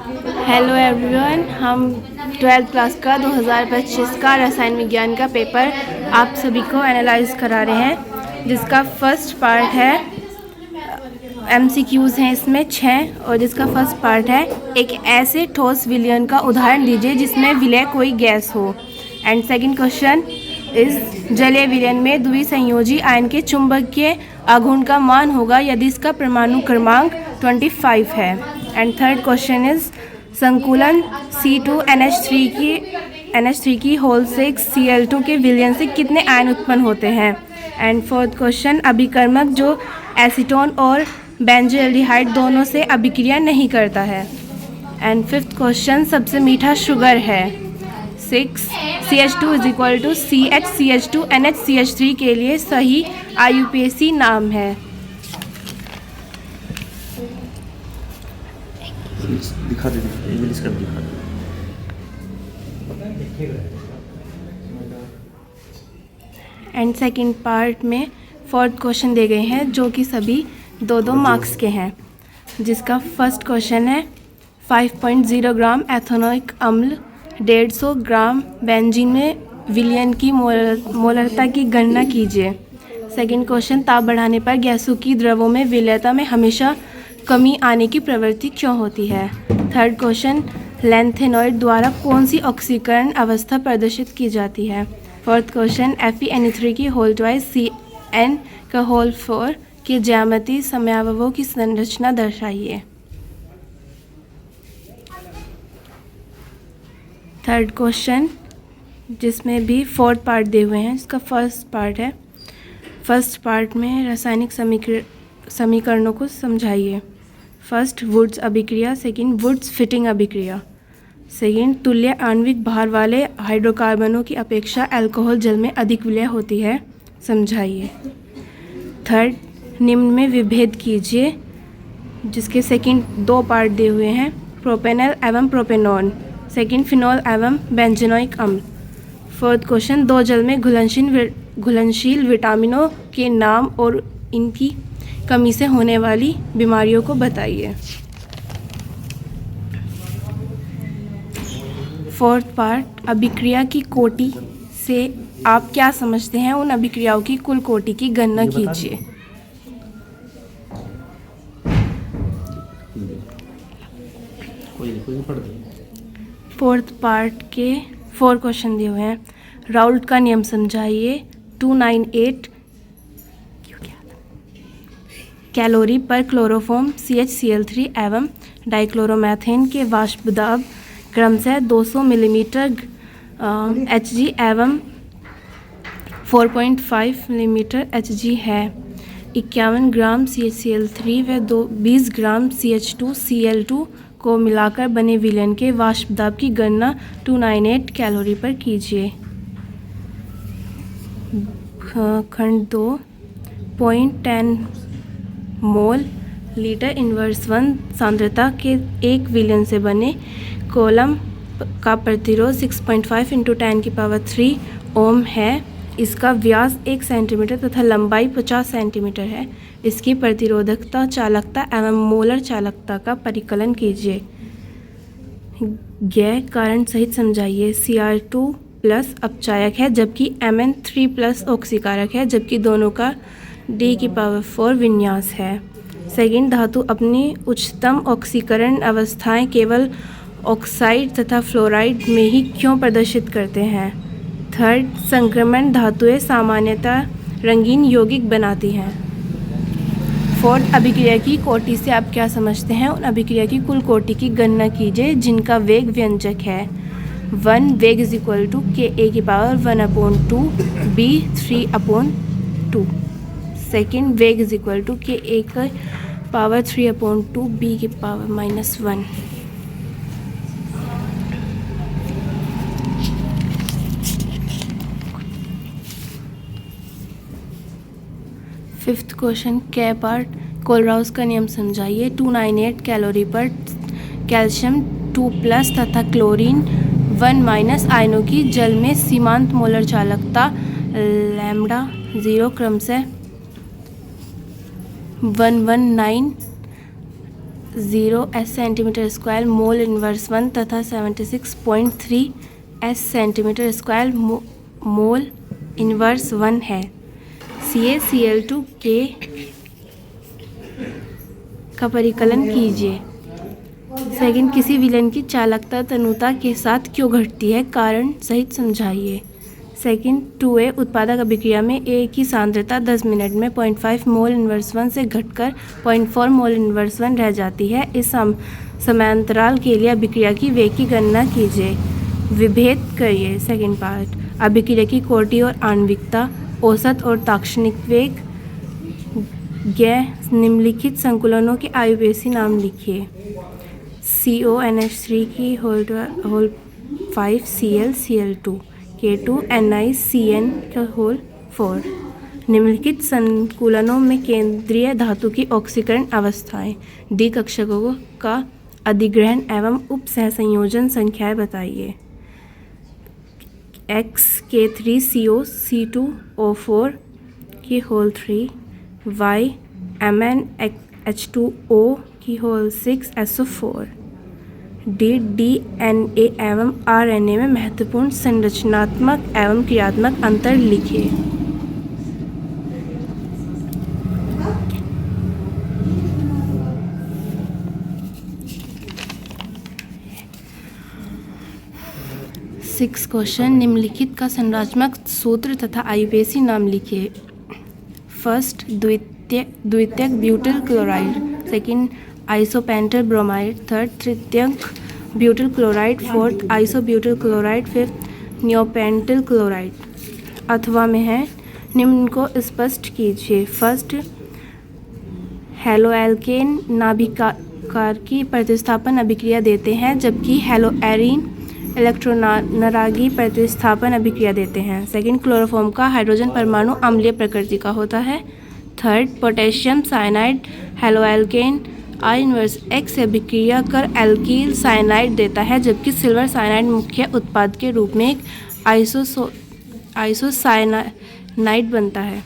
Hello everyone, हम 12th class का 2025 का रसायन विज्ञान का पेपर आप सभी को एनालाइज करा रहे हैं, जिसका फर्स्ट पार्ट है MCQs हैं इसमें 6 और जिसका फर्स्ट पार्ट है एक ऐसे ठोस विलयन का उदाहरण दीजिए जिसमें विलय कोई गैस हो। एंड सेकंड क्वेश्चन इस जलीय विलयन में द्विसंयोजी आयन के चुंबकीय आघूर्ण का मान होगा यदि इसका परमाणु क्रमांक 25 है। एंड थर्ड क्वेश्चन इज संकुलन C2NH3 की होल 6 Cl2 के विलयन से कितने आयन उत्पन्न होते हैं। एंड फोर्थ क्वेश्चन अभिकर्मक जो एसीटोन और बेंजोएल्डिहाइड दोनों से अभिक्रिया नहीं करता है। एंड फिफ्थ क्वेश्चन सबसे मीठा शुगर है 6 CH2 = CH2NH3 के लिए सही IUPAC नाम है। दिखा दे इंग्लिश का दिखा दे। एंड सेकंड पार्ट में फोर्थ क्वेश्चन दे गए हैं जो कि सभी 2-2 मार्क्स के हैं, जिसका फर्स्ट क्वेश्चन है 5.0 ग्राम एथेनोइक अम्ल 150 ग्राम बेंजीन में विलयन की मोलरता की गणना कीजिए। सेकंड क्वेश्चन ताप बढ़ाने पर गैसों की द्रवों में विलयता में हमेशा कमी आने की प्रवृत्ति क्यों होती है। थर्ड क्वेश्चन लैंथेनॉइड द्वारा कौन सी ऑक्सीकरण अवस्था प्रदर्शित की जाती है। फोर्थ क्वेश्चन FeNO3 की होल ट्वाइस CN का होल 4 के ज्यामितीय समयावयवों की संरचना दर्शाइए। थर्ड क्वेश्चन जिसमें भी फोर्थ पार्ट दिए हुए हैं, इसका फर्स्ट पार्ट है। फर्स्ट पार्ट में रासायनिक समीकरणों को समझाइए। फर्स्ट वुड्स अभिक्रिया, सेकंड वुड्स फिटिंग अभिक्रिया, सेकंड तुल्य आणविक भार वाले हाइड्रोकार्बनों की अपेक्षा अल्कोहल जल में अधिक विलय होती है, समझाइए। थर्ड निम्न में विभेद कीजिए, जिसके सेकंड 2 पार्ट दिए हुए हैं, प्रोपेनॉल एवं प्रोपेनॉन, सेकंड फिनॉल एवं बेंजीनोइक अम्ल। फोर्थ क्वेश्चन 2 जल में घुलनशील विटामिनों के नाम और इनकी कमी से होने वाली बीमारियों को बताइए। फोर्थ पार्ट अभिक्रिया की कोटि से आप क्या समझते हैं, उन अभिक्रियाओं की कुल कोटि की गणना कीजिए। फोर्थ पार्ट के 4 क्वेश्चन दिए हुए हैं। राउल्ट का नियम समझाइए। 298 कैलोरी पर क्लोरोफॉर्म CHCl3 एवं डाइक्लोरोमेथेन के वाष्प दाब क्रमशः 200 मिलीमीटर Hg एवं 4.5 मिलीमीटर Hg है। 51 ग्राम CHCl3 व 20 ग्राम CH2Cl2 को मिलाकर बने विलयन के वाष्प दाब की गणना 298 कैलोरी पर कीजिए। खंड 2 0.10 मोल लीटर इनवर्स 1 सांद्रता के एक विलयन से बने कॉलम का प्रतिरोध 6.5 × 10⁻³ ओम है। इसका व्यास 1 सेंटीमीटर तथा लंबाई 50 सेंटीमीटर है। इसकी प्रतिरोधकता, चालकता एवं मोलर चालकता का परिकलन कीजिए। गैर कारण सहित समझाइए। Cr2+ अपचायक है जबकि Mn3+ ऑक्सीकारक है, जबकि दोनों का D⁴ विन्यास है। सेकंड धातु अपनी उच्चतम ऑक्सीकरण अवस्थाएं केवल ऑक्साइड तथा फ्लोराइड में ही क्यों प्रदर्शित करते हैं। थर्ड संक्रमण धातुएं सामान्यतः रंगीन यौगिक बनाती हैं। फोर्थ अभिक्रिया की कोटि से आप क्या समझते हैं, उन अभिक्रिया की कुल कोटि की गणना कीजिए जिनका वेग व्यंजक है 1 वेग = Ka⁻1/2 B 3/2। सेकेंड वेग = Ka⁻3/2 B (-1)। फिफ्थ क्वेश्चन के पार्ट कोलराउस का नियम समझाइए। 298 कैलोरी पर कैल्शियम 2+ तथा क्लोरीन 1- आयनों की जल में सीमांत मोलर चालकता λ0 क्रमशः 119 0 S centimetre square mole inverse 1 तथा 76.3 S centimetre square mole inverse 1 है। CaCl2 के का परिकलन कीजिए। सेकंड, किसी विलयन की चालकता तनुता के साथ क्यों घटती है, कारण सहित समझाइए। सेकंड 2a, उत्पादक अभिक्रिया में A की सांद्रता 10 मिनट में 0.5 मोल इन्वर्स 1 से घटकर 0.4 मोल इन्वर्स 1 रह जाती है। इस समयांतराल के लिए अभिक्रिया की वेग की गणना कीजिए। विभेद करिए। सेकंड पार्ट, अभिक्रिया की कोटि और आणविकता, औसत और ताक्षणिक वेग, निम्नलिखित संकुलनों के आयुपेशी नाम लिखिए। CONH3 की होल 5 Cl Cl2 K2NiCN का होल 4। निम्नलिखित संकुलनों में केंद्रीय धातु की ऑक्सीकरण अवस्थाएं, डी कक्षकों का अधिग्रहण एवं उप सहसंयोजन संख्याएं बताइए। X K3CO C2O4 की होल 3, Y MnH2O की होल 6 SO4। DNA एवं RNA में महत्वपूर्ण संरचनात्मक एवं क्रियात्मक अंतर लिखिए। सिक्स क्वेश्चन, निम्नलिखित का संरचनात्मक सूत्र तथा आयुपेशी नाम लिखिए। फर्स्ट, द्वितीयक butyl chloride. Second, isopentyl bromide. Third, तृतीयक butyl chloride. Fourth, isobutyl chloride. Fifth, neopentyl chloride. अथवा में है, निम्न को स्पष्ट कीजिए। फर्स्ट, हेलोएल्केन नाभिकार की प्रतिस्थापन अभिक्रिया देते हैं, जबकि हेलोएरीन इलेक्ट्रोनारागी प्रतिस्थापन अभिक्रिया देते हैं। सेकंड, क्लोरोफॉर्म का हाइड्रोजन परमाणु अम्लीय प्रकृति का होता है। Third, potassium cyanide haloalkane I−X से अभिक्रिया कर एल्कील साइनाइड देता है, जबकि सिल्वर साइनाइड मुख्य उत्पाद के रूप में एक आइसोसाइनाइड बनता है।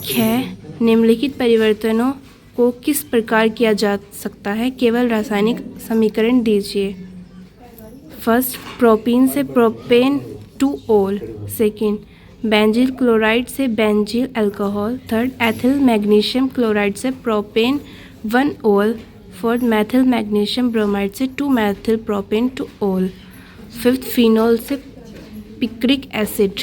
6, निम्नलिखित परिवर्तनों को किस प्रकार किया जा सकता है, केवल रासायनिक समीकरण दीजिए। फर्स्ट, प्रोपीन से प्रोपेन 2-ओल। सेकेंड, बेंजील क्लोराइड से benzyl alcohol. Third, ethyl magnesium chloride से प्रोपेन 1-ओल। फोर्थ, मेथिल मैग्नीशियम ब्रोमाइड से 2-मेथिल प्रोपेन 2-ओल। फिफ्थ, फिनोल से पिक्रिक एसिड।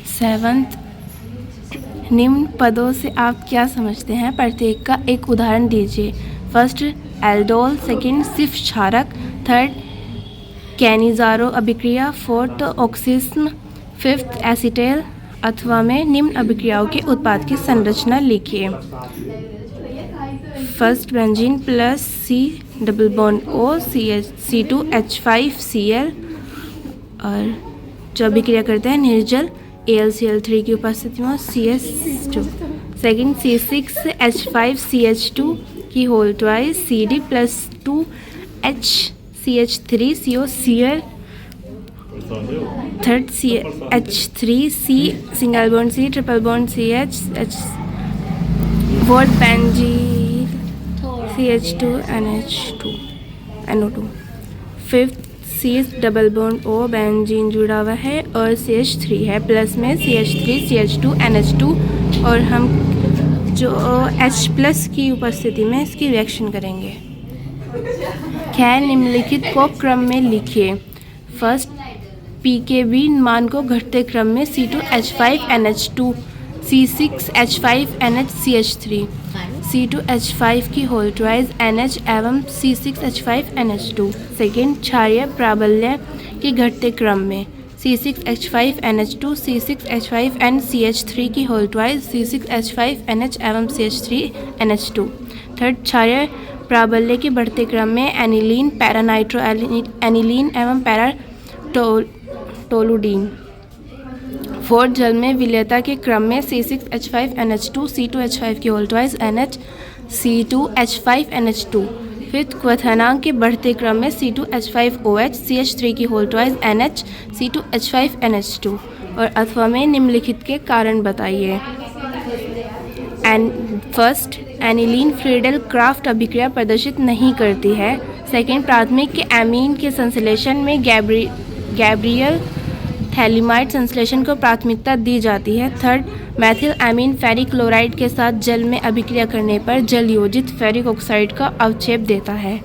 सेवंथ, निम्न पदों से आप क्या समझते हैं, प्रत्येक का एक उदाहरण दीजिए। First, aldol. सेकंड, सिर्फ क्षारक। थर्ड, कैनिजारो अभिक्रिया। Fourth, oxygen. Fifth, acetal. अथवा में निम्न अभिक्रियाओं के उत्पाद की संरचना लिखिए। First, benzene plus C+O C2H5Cl, और जो अभिक्रिया करते हैं निर्जल AlCl3 की उपस्थिति में CS2। सेकेंड, C6H5CH2 की whole 2 CD plus 2HCH3COCl। Third, CH3C single bond C triple bond CH। Fourth, benzyl CH2NO2। Fifth, CH double bond O benzene जुड़ा हुआ है और CH3 है, प्लस में CH3CH2NH2, और हम जो H+ की उपस्थिति में इसकी रिएक्शन करेंगे। खैर, निम्नलिखित को क्रम में लिखिए। फर्स्ट, pKb मान को घटते क्रम में C2H5NH2 C6H5NHCH3 C2H5 की होल 2 NH एवं C6H5NH2। सेकेंड, क्षारीय प्राबल्य के घटते क्रम में C6H5NH2 C6H5NCH3 की होल 2 C6H5NH एवं CH3NH2। थर्ड, क्षारीय प्राबल्य के बढ़ते क्रम में एनिलीन, पैरानाइट्रो एनिलीन एवं पैराटोलुडीन। फोर्थ, जल में विलयता के क्रम में C6H5NH2 C2H5 की होल 2 NH C2H5NH2। फिफ्थ, क्वथनांक के बढ़ते क्रम में C2H5OH CH3 की होल ट्वाइस NH C2H5NH2 और अथवा में निम्नलिखित के कारण बताइए। फर्स्ट, एनिलीन फ्रीडेल क्राफ्ट अभिक्रिया प्रदर्शित नहीं करती है। सेकेंड, प्राथमिक के एमीन के संश्लेषण में गैब्रियल थैलिमाइड संश्लेषण को प्राथमिकता दी जाती है। Third, Maithil amine ferric chloride के साथ जल में अभिक्रिया करने पर जल योजित फेरिक ऑक्साइड का अवक्षेप देता है।